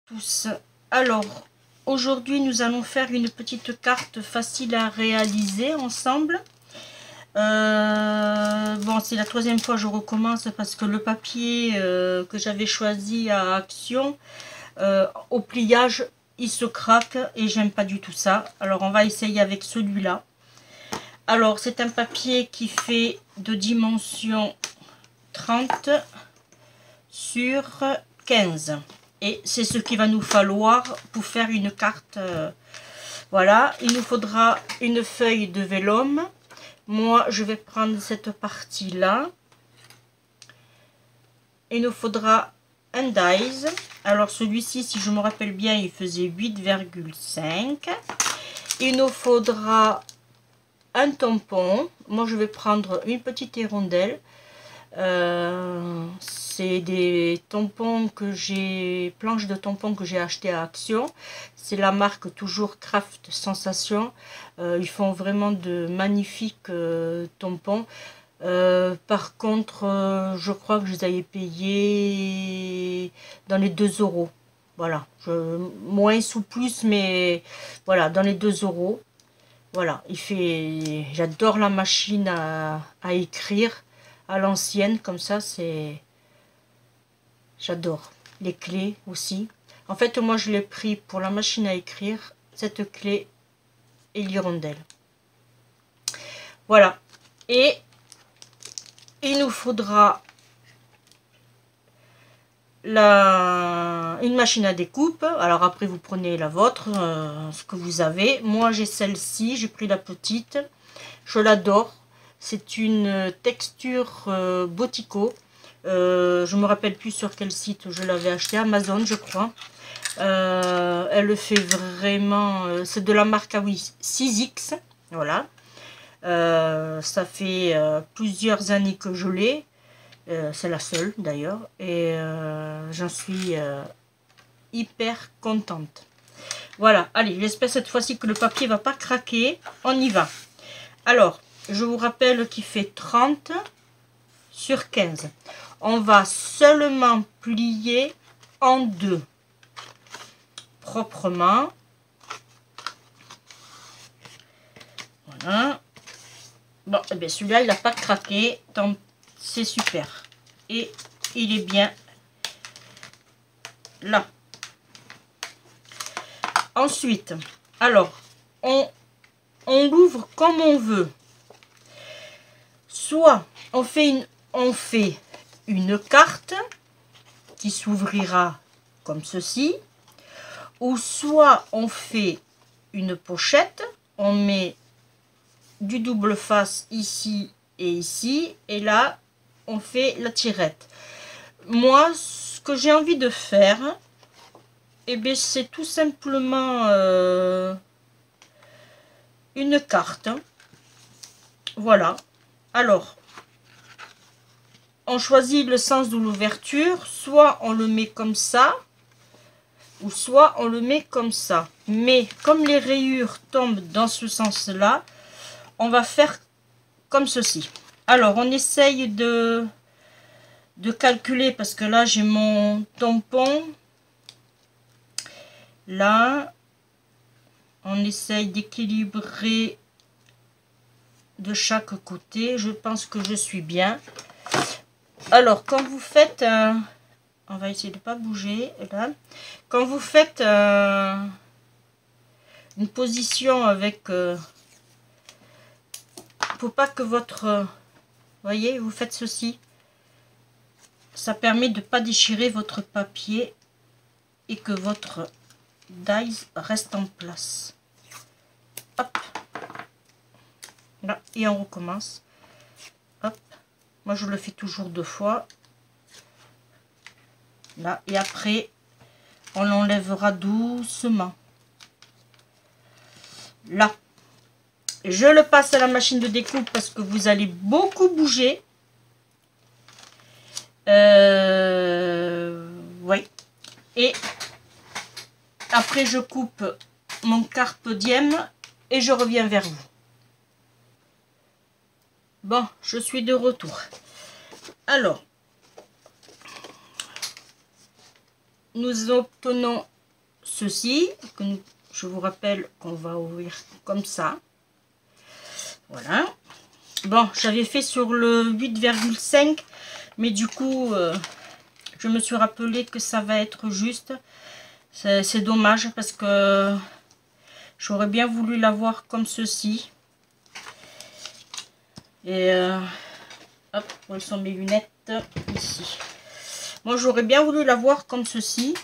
tous. Alors, aujourd'hui, nous allons faire une petite carte facile à réaliser ensemble. Bon, c'est la troisième fois que je recommence parce que le papier que j'avais choisi à Action, au pliage, il se craque et j'aime pas du tout ça. Alors, on va essayer avec celui-là. Alors, c'est un papier qui fait de dimension 30 sur 15. Et c'est ce qu'il va nous falloir pour faire une carte. Voilà, il nous faudra une feuille de vélum. Moi, je vais prendre cette partie-là. Il nous faudra un dies. Alors, celui-ci, si je me rappelle bien, il faisait 8,5. Il nous faudra un tampon. Moi, je vais prendre une petite hirondelle. C'est des tampons que j'ai, planches de tampons que j'ai acheté à Action. C'est la marque toujours Craft Sensation. Ils font vraiment de magnifiques tampons. Par contre, je crois que je les avais payés dans les 2 €. Voilà, moins ou plus, mais voilà, dans les 2 €. Voilà, il fait. J'adore la machine à écrire à l'ancienne, comme ça, c'est. J'adore. Les clés aussi. En fait, moi, je l'ai pris pour la machine à écrire, cette clé et l'hirondelle. Voilà. Et il nous faudra une machine à découpe. Alors après, vous prenez la vôtre, ce que vous avez. Moi, j'ai celle-ci. J'ai pris la petite. Je l'adore. C'est une texture Botico. Je me rappelle plus sur quel site je l'avais acheté. Amazon, je crois. Elle fait vraiment... c'est de la marque, ah oui, 6X. Voilà. Ça fait plusieurs années que je l'ai. C'est la seule d'ailleurs. Et j'en suis hyper contente. Voilà. Allez, j'espère cette fois-ci que le papier va pas craquer. On y va. Alors, je vous rappelle qu'il fait 30 sur 15. On va seulement plier en deux. Proprement. Voilà. Bon, et bien celui-là, il n'a pas craqué. Donc, c'est super. Et il est bien là. Ensuite, alors, on l'ouvre comme on veut. Soit on fait une carte qui s'ouvrira comme ceci, ou soit on fait une pochette, on met du double face ici et ici, et là on fait la tirette. Moi, ce que j'ai envie de faire, eh bien, c'est tout simplement une carte. Voilà. Alors, on choisit le sens de l'ouverture, soit on le met comme ça, ou soit on le met comme ça. Mais comme les rayures tombent dans ce sens-là, on va faire comme ceci. Alors, on essaye de calculer, parce que là, j'ai mon tampon. Là, on essaye d'équilibrer de chaque côté. Je pense que je suis bien. Alors, quand vous faites... on va essayer de ne pas bouger. Là. Quand vous faites une position avec... pour pas que votre... voyez, vous faites ceci. Ça permet de ne pas déchirer votre papier et que votre dies reste en place. Hop. Là, et on recommence. Hop. Moi, je le fais toujours 2 fois. Là, et après, on l'enlèvera doucement. Là. Je le passe à la machine de découpe parce que vous allez beaucoup bouger. Oui. Et après, je coupe mon carpe diem et je reviens vers vous. Bon, je suis de retour. Alors, nous obtenons ceci, que je vous rappelle qu'on va ouvrir comme ça. Voilà. Bon, j'avais fait sur le 8,5, mais du coup, je me suis rappelé que ça va être juste. C'est dommage parce que j'aurais bien voulu l'avoir comme ceci. Et hop, où sont mes lunettes? Ici. Moi, j'aurais bien voulu l'avoir comme ceci.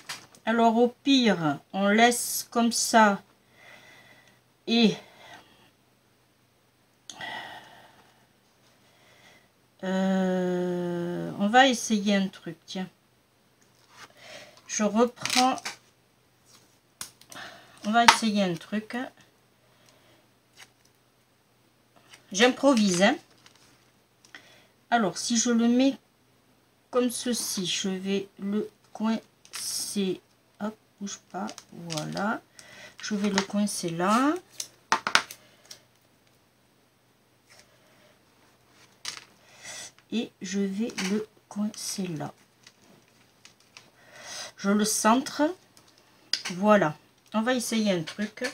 Alors, au pire, on laisse comme ça. Et on va essayer un truc. Tiens. Je reprends. On va essayer un truc. J'improvise. Hein. Alors, si je le mets comme ceci, je vais le coincer. Hop, bouge pas. Voilà. Je vais le coincer là. Et je vais le coincer là. Je le centre. Voilà. On va essayer un truc.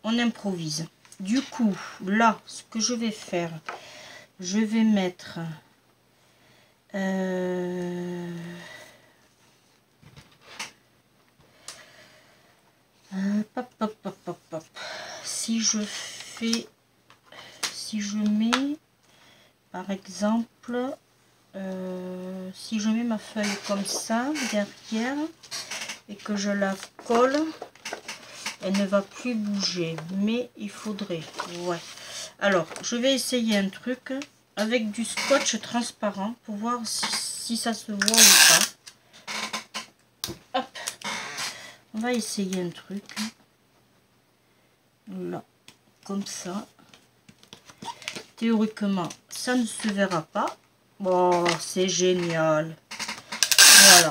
On improvise. Du coup, là, ce que je vais faire, je vais mettre si je mets par exemple si je mets ma feuille comme ça derrière et que je la colle, elle ne va plus bouger, mais il faudrait, ouais. Alors je vais essayer un truc avec du scotch transparent pour voir si ça se voit ou pas. Hop, on va essayer un truc là, comme ça. Théoriquement ça ne se verra pas. Bon, c'est génial. Voilà.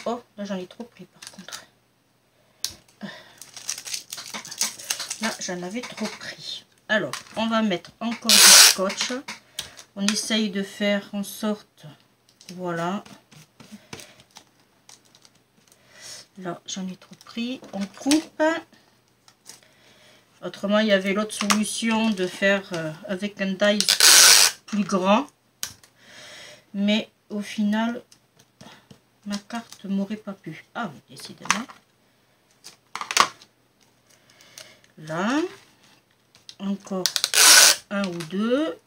Oh, là j'en ai trop pris par contre. Là j'en avais trop pris. Alors on va mettre encore du scotch. On essaye de faire en sorte, voilà. Là j'en ai trop pris. On coupe. Autrement il y avait l'autre solution de faire avec un die plus grand. Mais au final ma carte m'aurait pas plu. Ah oui, décidément. Là, encore un ou deux.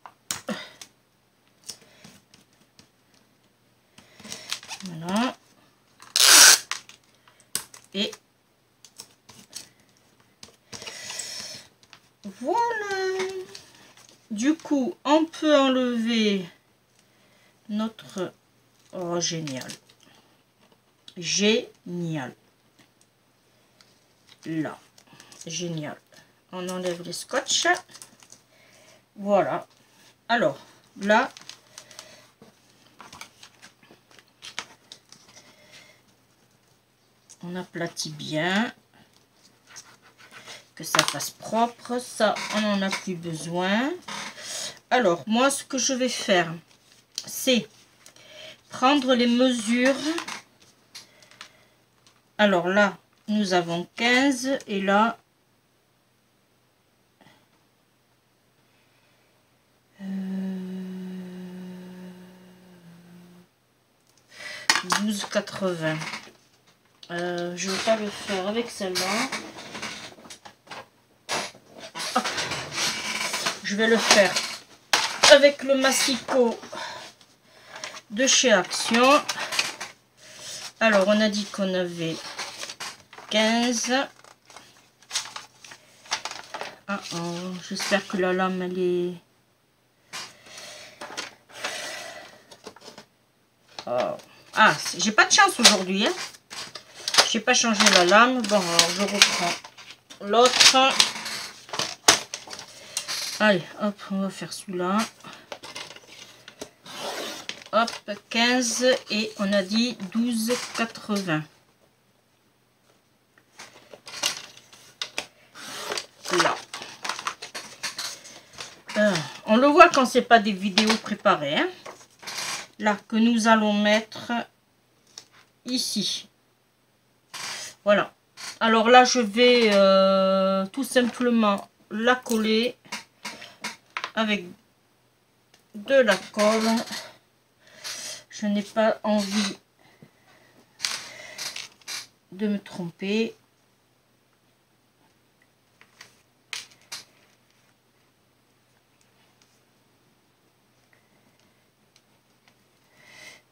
Voilà. Et voilà. Du coup, on peut enlever notre... Oh, génial. Génial. Là. Génial. On enlève les scotch. Voilà. Alors, là, on aplatit bien. Que ça fasse propre. Ça, on n'en a plus besoin. Alors, moi, ce que je vais faire, c'est prendre les mesures. Alors là, nous avons 15 et là, 12,80. Je ne vais pas le faire avec celle-là. Je vais le faire avec le massicot de chez Action. Alors, on a dit qu'on avait 15. Ah, oh, j'espère que la lame, elle est... Oh. Ah, j'ai pas de chance aujourd'hui. Hein. J'ai pas changé la lame. Bon, alors je reprends l'autre. Allez, hop, on va faire celui-là. Hop, 15 et on a dit 12,80. Là. On le voit quand c'est pas des vidéos préparées. Hein. Là, que nous allons mettre ici. Voilà. Alors là, je vais tout simplement la coller avec de la colle. Je n'ai pas envie de me tromper.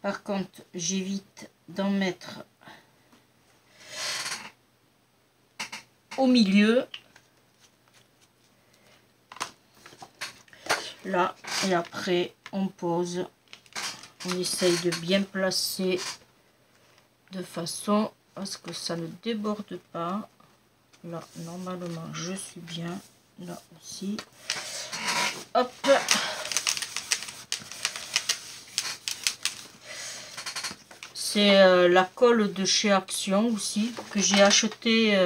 Par contre, j'évite d'en mettre au milieu. Là, et après, on pose. On essaye de bien placer de façon à ce que ça ne déborde pas. Là, normalement, je suis bien. Là aussi. Hop. C'est la colle de chez Action aussi, que j'ai acheté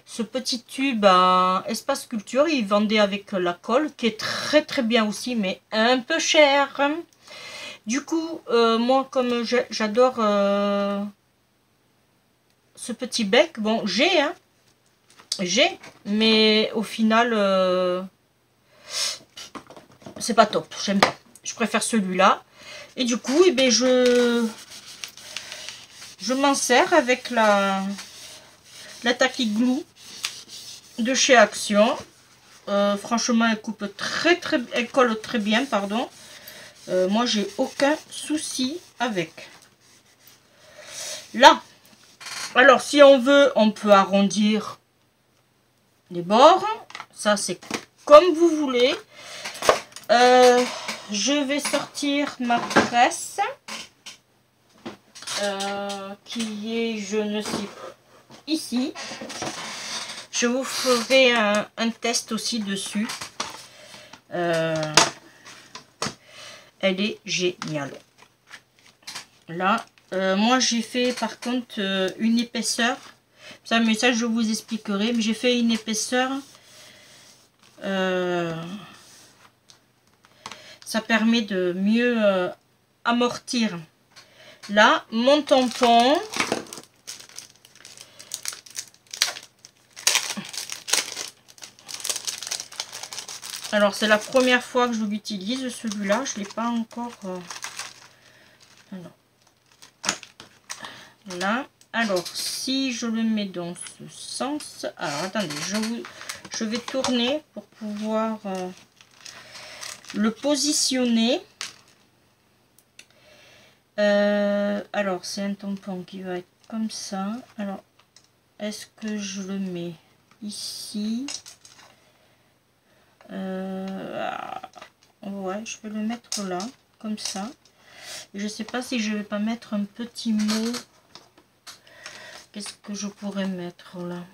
ce petit tube à Espace Culture. Ils vendaient avec la colle, qui est très bien aussi, mais un peu cher. Du coup, moi, comme j'adore ce petit bec, bon, j'ai, mais au final, c'est pas top, j'aime pas. Je préfère celui-là. Et du coup, eh bien, je m'en sers avec la Tacky Glue de chez Action. Franchement, elle coupe elle colle très bien, pardon. Moi, j'ai aucun souci avec. Là, alors si on veut, on peut arrondir les bords. Ça, c'est comme vous voulez. Je vais sortir ma presse. Qui est, je ne sais pas, ici. Je vous ferai un test aussi dessus. Elle est géniale. Là, moi j'ai fait par contre une épaisseur. Ça, mais ça je vous expliquerai. Mais j'ai fait une épaisseur. Ça permet de mieux amortir. Là, mon tampon. Alors, c'est la première fois que je l'utilise, celui-là. Je ne l'ai pas encore... Là. Alors, si je le mets dans ce sens... Alors, attendez, je vais tourner pour pouvoir le positionner. Alors, c'est un tampon qui va être comme ça. Alors, est-ce que je le mets ici? Ouais, je vais le mettre là, comme ça. Et je sais pas si je vais pas mettre un petit mot. Qu'est-ce que je pourrais mettre là?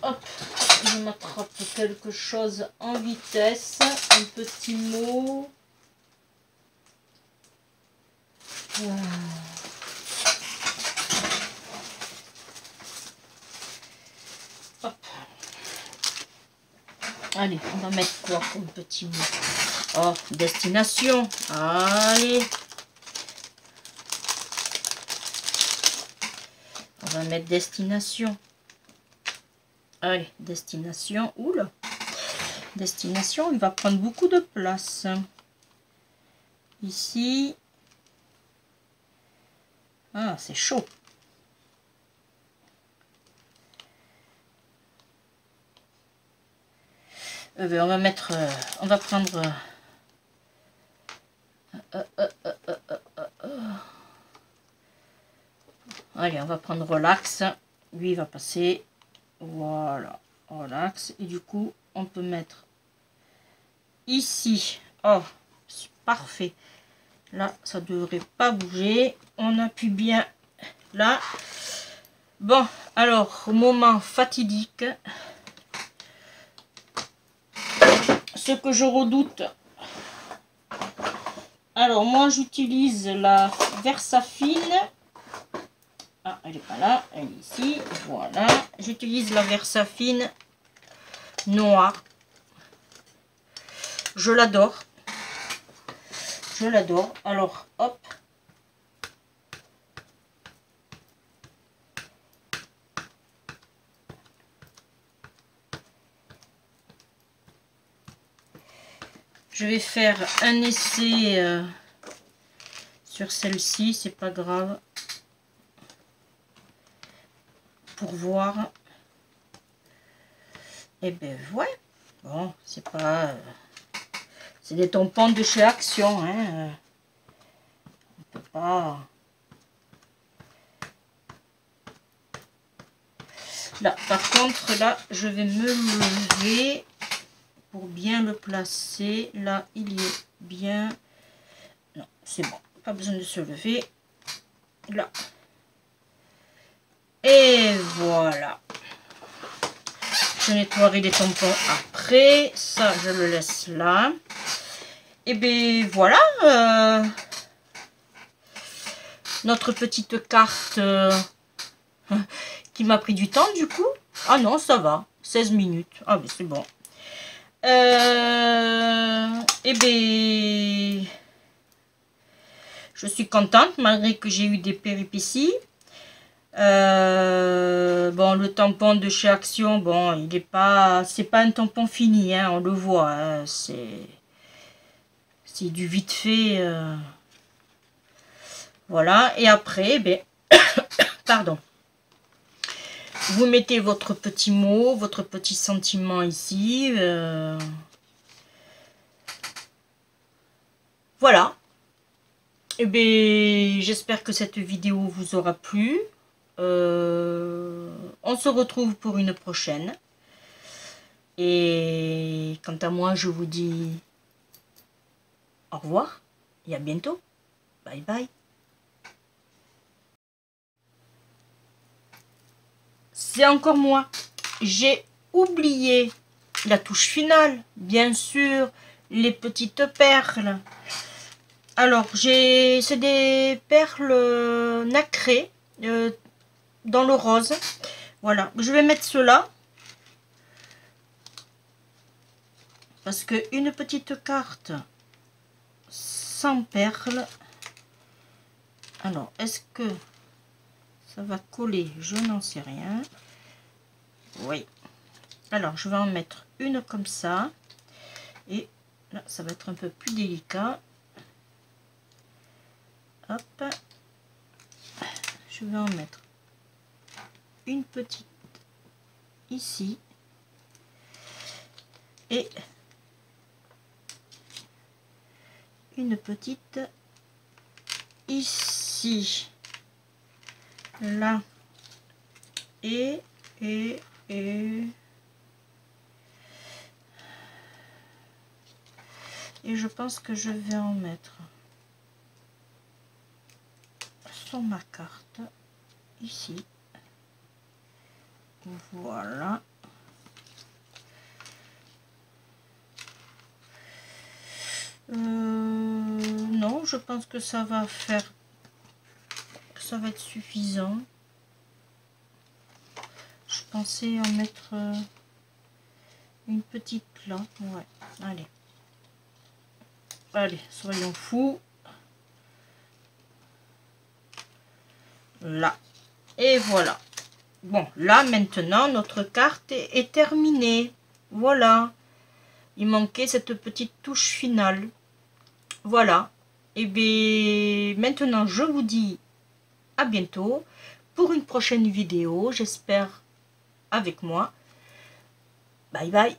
Hop, je m'attrape quelque chose en vitesse, un petit mot. Voilà. Hop. Allez, on va mettre quoi comme petit mot? Oh, destination. Allez. On va mettre destination. Allez, destination. Oula. Destination, il va prendre beaucoup de place. Ici. Ah, c'est chaud. Ben, on va mettre... on va prendre... Allez, on va prendre relax. Lui, il va passer. Voilà. Relax. Et du coup, on peut mettre ici. Oh, c'est parfait. Là, ça devrait pas bouger. On appuie bien là. Bon, alors, moment fatidique. Ce que je redoute. Alors, moi, j'utilise la Versafine. Ah, elle n'est pas là, elle est ici. Voilà. J'utilise la Versafine noire. Je l'adore. je l'adore. Alors, hop. Je vais faire un essai sur celle-ci, c'est pas grave. Pour voir. Et ben ouais. Bon, c'est pas... c'est des tampons de chez Action, hein. On peut pas... Là, par contre, là, je vais me lever pour bien le placer. Là, il est bien. Non, c'est bon. Pas besoin de se lever. Là. Et voilà. Je nettoierai les tampons après. Ça, je le laisse là. Et bien, voilà. Notre petite carte qui m'a pris du temps, du coup. Ah non, ça va. 16 minutes. Ah, ben c'est bon. Et bien, je suis contente malgré que j'ai eu des péripéties. Bon, le tampon de chez Action, bon, il est pas, c'est pas un tampon fini, hein, on le voit, hein, c'est du vite fait, voilà. Et après, ben, pardon. Vous mettez votre petit mot, votre petit sentiment ici. Voilà. Et bien, j'espère que cette vidéo vous aura plu. On se retrouve pour une prochaine. Et quant à moi, je vous dis au revoir et à bientôt. Bye bye. C'est encore moi. J'ai oublié la touche finale, bien sûr, les petites perles. Alors, c'est des perles nacrées dans le rose. Voilà, je vais mettre cela. Parce que une petite carte sans perles. Alors, est-ce que ça va coller? Je n'en sais rien. Oui. Alors, je vais en mettre une comme ça. Et là, ça va être un peu plus délicat. Hop. Je vais en mettre une petite ici. Et une petite ici. Là. Et je pense que je vais en mettre sur ma carte ici. Voilà. Non, je pense que ça va faire, ça va être suffisant. Je pensais en mettre une petite là. Ouais, allez. Allez, soyons fous. Là. Et voilà. Bon, là, maintenant, notre carte est terminée. Voilà. Il manquait cette petite touche finale. Voilà. Et bien, maintenant, je vous dis à bientôt pour une prochaine vidéo. J'espère avec moi. Bye bye.